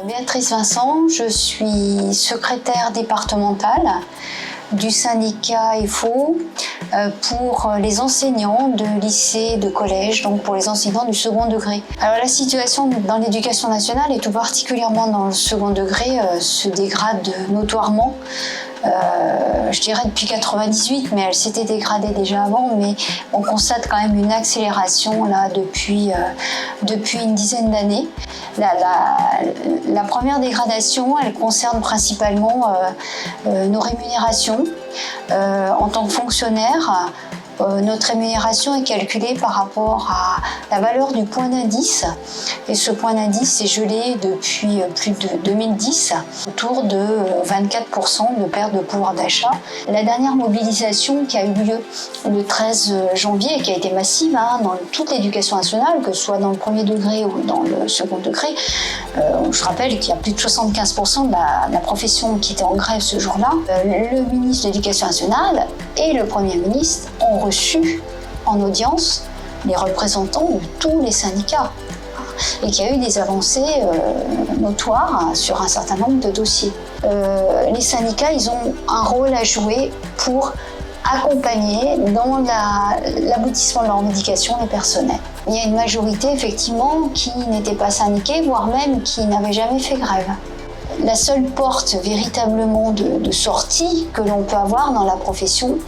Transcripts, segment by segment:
Béatrice Vincent, je suis secrétaire départementale du syndicat EFO pour les enseignants de lycée, de collège, donc pour les enseignants du second degré. Alors la situation dans l'éducation nationale et tout particulièrement dans le second degré se dégrade notoirement. Je dirais depuis 98, mais elle s'était dégradée déjà avant, mais on constate quand même une accélération là depuis une dizaine d'années. La première dégradation, elle concerne principalement nos rémunérations. En tant que fonctionnaire, notre rémunération est calculée par rapport à la valeur du point d'indice. Et ce point d'indice est gelé depuis plus de 2010, autour de 24% de perte de pouvoir d'achat. La dernière mobilisation qui a eu lieu le 13 janvier, et qui a été massive dans toute l'éducation nationale, que ce soit dans le premier degré ou dans le second degré, je rappelle qu'il y a plus de 75% de la profession qui était en grève ce jour-là. Le ministre de l'Éducation nationale et le Premier ministre ont reçu en audience les représentants de tous les syndicats et qu'il y a eu des avancées notoires sur un certain nombre de dossiers. Les syndicats, ils ont un rôle à jouer pour accompagner dans l'aboutissement de leur revendication les personnels. Il y a une majorité effectivement qui n'était pas syndiquée, voire même qui n'avait jamais fait grève. La seule porte véritablement de sortie que l'on peut avoir dans la profession,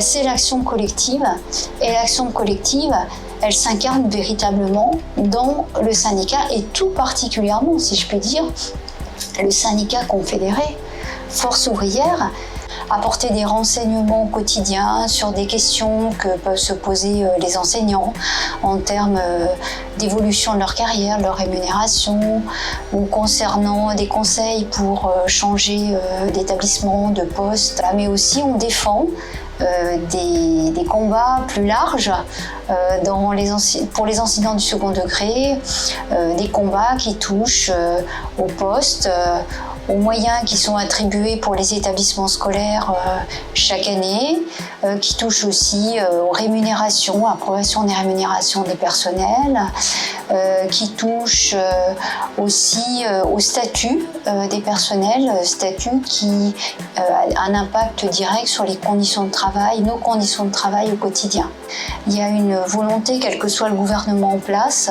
c'est l'action collective. Et l'action collective, elle s'incarne véritablement dans le syndicat et tout particulièrement, si je puis dire, le syndicat confédéré, Force ouvrière, apporter des renseignements quotidiens sur des questions que peuvent se poser les enseignants en termes d'évolution de leur carrière, de leur rémunération, ou concernant des conseils pour changer d'établissement, de poste. Mais aussi on défend des combats plus larges pour les enseignants du second degré, des combats qui touchent au poste, aux moyens qui sont attribués pour les établissements scolaires chaque année, qui touchent aussi aux rémunérations, approbation des rémunérations des personnels, qui touchent aussi au statut des personnels, statut qui a un impact direct sur les conditions de travail, nos conditions de travail au quotidien. Il y a une volonté, quel que soit le gouvernement en place,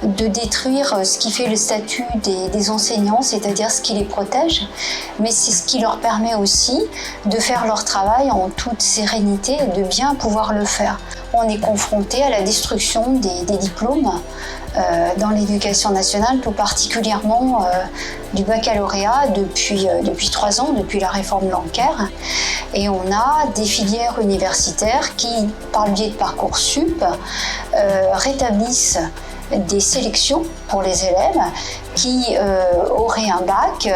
de détruire ce qui fait le statut des enseignants, c'est-à-dire ce qui les protège, mais c'est ce qui leur permet aussi de faire leur travail en toute sérénité et de bien pouvoir le faire. On est confronté à la destruction des diplômes dans l'éducation nationale, tout particulièrement du baccalauréat depuis 3 ans, depuis la réforme Blanquer. Et on a des filières universitaires qui, par le biais de Parcoursup, rétablissent des sélections pour les élèves qui auraient un bac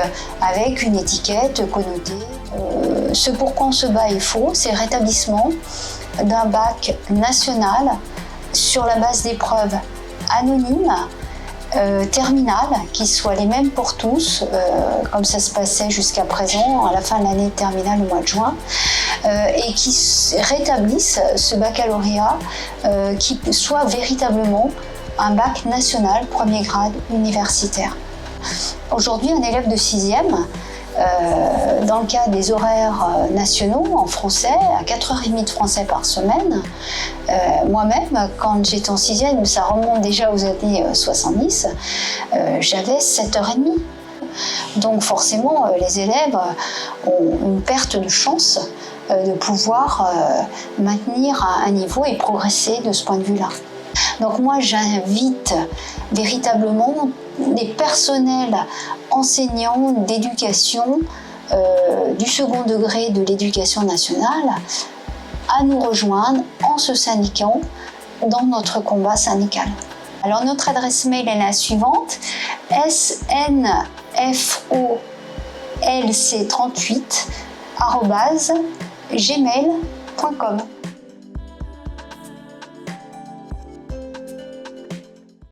avec une étiquette connotée. Ce pourquoi on se bat est faux, c'est le rétablissement d'un bac national sur la base d'épreuves anonymes, terminales, qui soient les mêmes pour tous, comme ça se passait jusqu'à présent, à la fin de l'année de terminale au mois de juin, et qui rétablissent ce baccalauréat qui soit véritablement un bac national, premier grade universitaire. Aujourd'hui, un élève de 6e, dans le cas des horaires nationaux en français, à 4h30 de français par semaine, moi-même, quand j'étais en 6e, ça remonte déjà aux années 70, j'avais 7h30. Donc forcément, les élèves ont une perte de chance de pouvoir maintenir un niveau et progresser de ce point de vue-là. Donc moi, j'invite véritablement des personnels enseignants d'éducation du second degré de l'éducation nationale à nous rejoindre en se syndiquant dans notre combat syndical. Alors notre adresse mail est la suivante: snfolc38@gmail.com.